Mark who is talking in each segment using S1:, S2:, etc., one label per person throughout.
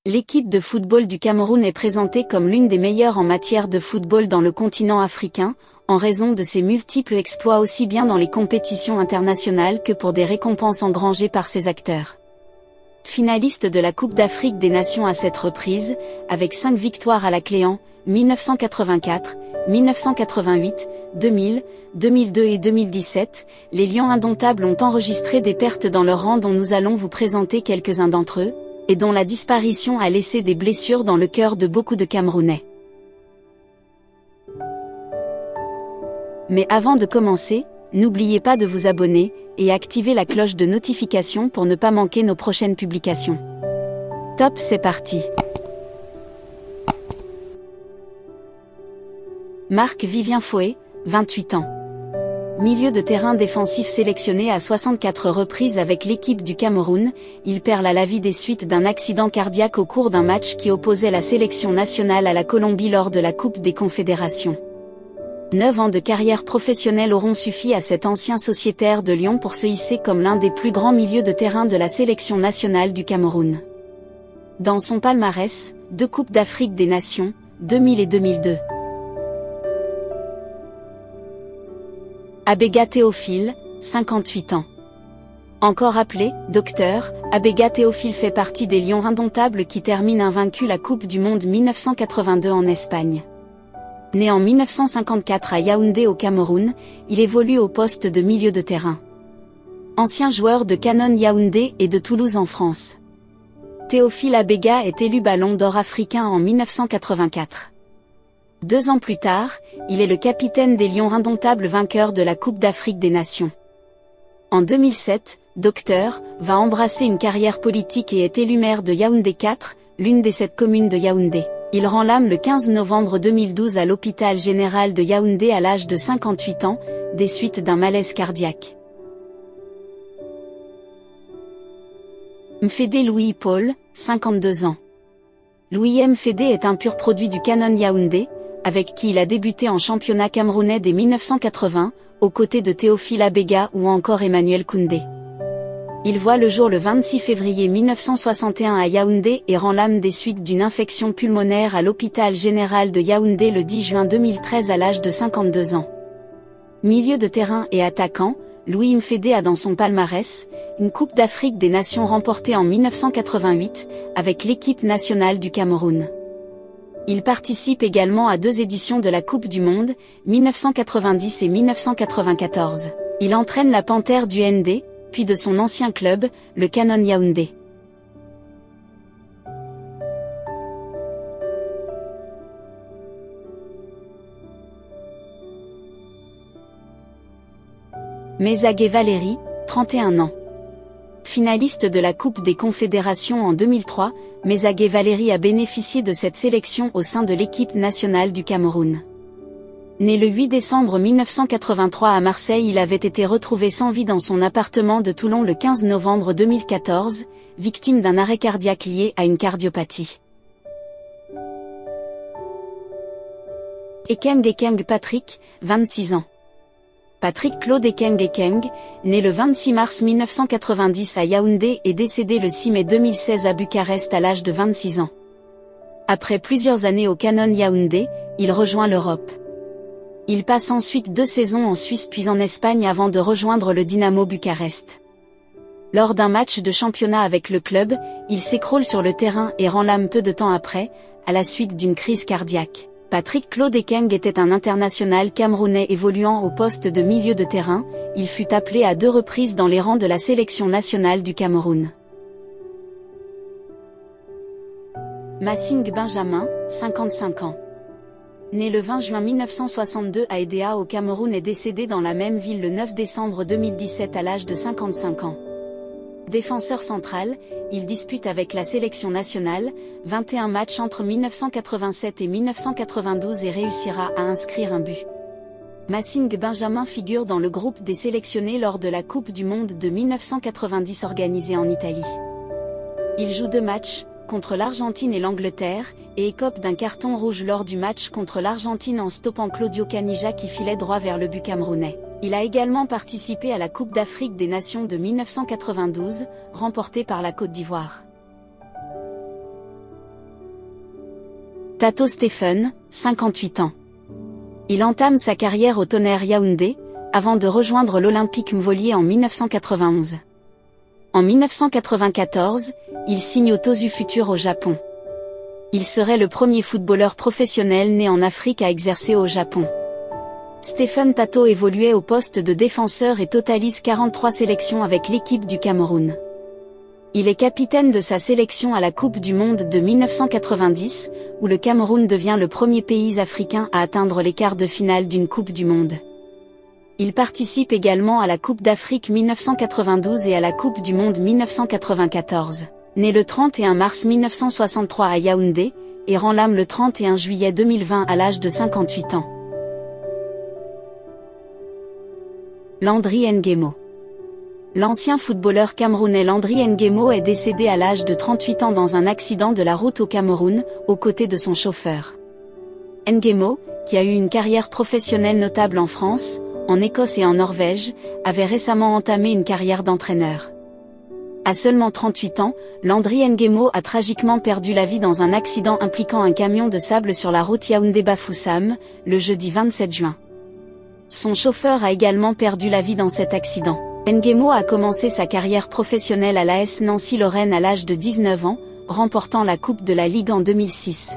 S1: L'équipe de football du Cameroun est présentée comme l'une des meilleures en matière de football dans le continent africain, en raison de ses multiples exploits aussi bien dans les compétitions internationales que pour des récompenses engrangées par ses acteurs. Finaliste de la Coupe d'Afrique des Nations à 7 reprises, avec 5 victoires à la clé en 1984, 1988, 2000, 2002 et 2017, les Lions indomptables ont enregistré des pertes dans leur rang dont nous allons vous présenter quelques-uns d'entre eux, et dont la disparition a laissé des blessures dans le cœur de beaucoup de Camerounais. Mais avant de commencer, n'oubliez pas de vous abonner, et activer la cloche de notification pour ne pas manquer nos prochaines publications. Top, c'est parti! Marc-Vivien Foé, 28 ans. Milieu de terrain défensif sélectionné à 64 reprises avec l'équipe du Cameroun, il perd la vie des suites d'un accident cardiaque au cours d'un match qui opposait la sélection nationale à la Colombie lors de la Coupe des Confédérations. 9 ans de carrière professionnelle auront suffi à cet ancien sociétaire de Lyon pour se hisser comme l'un des plus grands milieux de terrain de la sélection nationale du Cameroun. Dans son palmarès, 2 Coupes d'Afrique des Nations, 2000 et 2002. Abega Théophile, 58 ans. Encore appelé « Docteur », Abega Théophile fait partie des Lions indomptables qui terminent invaincus la Coupe du Monde 1982 en Espagne. Né en 1954 à Yaoundé au Cameroun, il évolue au poste de milieu de terrain. Ancien joueur de Canon Yaoundé et de Toulouse en France. Théophile Abega est élu Ballon d'Or africain en 1984. 2 ans plus tard, il est le capitaine des Lions indomptables vainqueurs de la Coupe d'Afrique des Nations. En 2007, Docteur va embrasser une carrière politique et est élu maire de Yaoundé 4, l'une des 7 communes de Yaoundé. Il rend l'âme le 15 novembre 2012 à l'hôpital général de Yaoundé à l'âge de 58 ans, des suites d'un malaise cardiaque. Mfédé Louis-Paul, 52 ans. Louis Mfédé est un pur produit du Canon Yaoundé, avec qui il a débuté en championnat camerounais dès 1980, aux côtés de Théophile Abega ou encore Emmanuel Koundé. Il voit le jour le 26 février 1961 à Yaoundé et rend l'âme des suites d'une infection pulmonaire à l'hôpital général de Yaoundé le 10 juin 2013 à l'âge de 52 ans. Milieu de terrain et attaquant, Louis Mfédé a dans son palmarès, une Coupe d'Afrique des Nations remportée en 1988, avec l'équipe nationale du Cameroun. Il participe également à 2 éditions de la Coupe du Monde, 1990 et 1994. Il entraîne la Panthère du ND, puis de son ancien club, le Canon Yaoundé. Mezagué Valérie, 31 ans. Finaliste de la Coupe des Confédérations en 2003, Mezagué Valérie a bénéficié de cette sélection au sein de l'équipe nationale du Cameroun. Né le 8 décembre 1983 à Marseille, il avait été retrouvé sans vie dans son appartement de Toulon le 15 novembre 2014, victime d'un arrêt cardiaque lié à une cardiopathie. Ekeng Patrick, 26 ans. Patrick Claude Ekeng, né le 26 mars 1990 à Yaoundé et décédé le 6 mai 2016 à Bucarest à l'âge de 26 ans. Après plusieurs années au Canon Yaoundé, il rejoint l'Europe. Il passe ensuite 2 saisons en Suisse puis en Espagne avant de rejoindre le Dynamo Bucarest. Lors d'un match de championnat avec le club, il s'écroule sur le terrain et rend l'âme peu de temps après, à la suite d'une crise cardiaque. Patrick Claude Ekeng était un international camerounais évoluant au poste de milieu de terrain, il fut appelé à 2 reprises dans les rangs de la sélection nationale du Cameroun. Massing Benjamin, 55 ans. Né le 20 juin 1962 à Edéa au Cameroun et décédé dans la même ville le 9 décembre 2017 à l'âge de 55 ans. Défenseur central, il dispute avec la sélection nationale 21 matchs entre 1987 et 1992 et réussira à inscrire un but. Massing Benjamin figure dans le groupe des sélectionnés lors de la Coupe du Monde de 1990 organisée en Italie. Il joue 2 matchs, contre l'Argentine et l'Angleterre, et écope d'un carton rouge lors du match contre l'Argentine en stoppant Claudio Canija qui filait droit vers le but camerounais. Il a également participé à la Coupe d'Afrique des Nations de 1992, remportée par la Côte d'Ivoire. Tato Stephen, 58 ans. Il entame sa carrière au Tonnerre Yaoundé, avant de rejoindre l'Olympique Mvolier en 1991. En 1994, il signe au Tosu Future au Japon. Il serait le premier footballeur professionnel né en Afrique à exercer au Japon. Stephen Tato évoluait au poste de défenseur et totalise 43 sélections avec l'équipe du Cameroun. Il est capitaine de sa sélection à la Coupe du Monde de 1990, où le Cameroun devient le premier pays africain à atteindre les quarts de finale d'une Coupe du Monde. Il participe également à la Coupe d'Afrique 1992 et à la Coupe du Monde 1994. Né le 31 mars 1963 à Yaoundé, et rend l'âme le 31 juillet 2020 à l'âge de 58 ans. Landry Nguemo. L'ancien footballeur camerounais Landry Nguemo est décédé à l'âge de 38 ans dans un accident de la route au Cameroun, aux côtés de son chauffeur. Nguemo, qui a eu une carrière professionnelle notable en France, en Écosse et en Norvège, avait récemment entamé une carrière d'entraîneur. À seulement 38 ans, Landry Nguemo a tragiquement perdu la vie dans un accident impliquant un camion de sable sur la route Yaoundé-Bafoussam, le jeudi 27 juin. Son chauffeur a également perdu la vie dans cet accident. Nguemo a commencé sa carrière professionnelle à l'AS Nancy-Lorraine à l'âge de 19 ans, remportant la Coupe de la Ligue en 2006.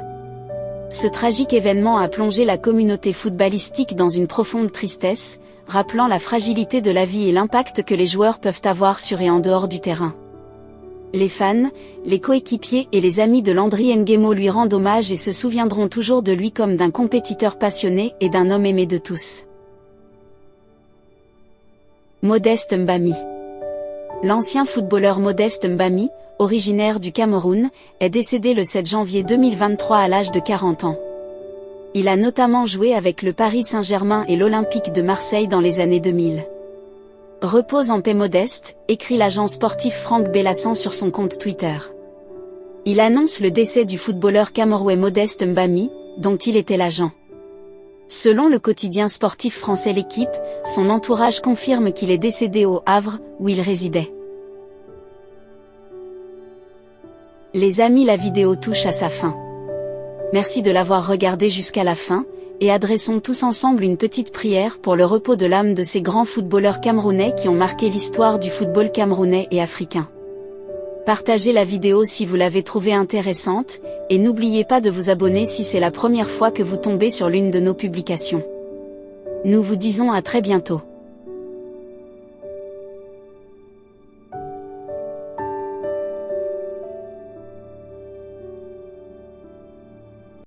S1: Ce tragique événement a plongé la communauté footballistique dans une profonde tristesse, rappelant la fragilité de la vie et l'impact que les joueurs peuvent avoir sur et en dehors du terrain. Les fans, les coéquipiers et les amis de Landry Nguemo lui rendent hommage et se souviendront toujours de lui comme d'un compétiteur passionné et d'un homme aimé de tous. Modeste Mbami. L'ancien footballeur Modeste Mbami, originaire du Cameroun, est décédé le 7 janvier 2023 à l'âge de 40 ans. Il a notamment joué avec le Paris Saint-Germain et l'Olympique de Marseille dans les années 2000. Repose en paix Modeste, écrit l'agent sportif Franck Bellassan sur son compte Twitter. Il annonce le décès du footballeur camerounais Modeste Mbami, dont il était l'agent. Selon le quotidien sportif français L'Équipe, son entourage confirme qu'il est décédé au Havre, où il résidait. Les amis, la vidéo touche à sa fin. Merci de l'avoir regardé jusqu'à la fin, et adressons tous ensemble une petite prière pour le repos de l'âme de ces grands footballeurs camerounais qui ont marqué l'histoire du football camerounais et africain. Partagez la vidéo si vous l'avez trouvée intéressante, et n'oubliez pas de vous abonner si c'est la première fois que vous tombez sur l'une de nos publications. Nous vous disons à très bientôt.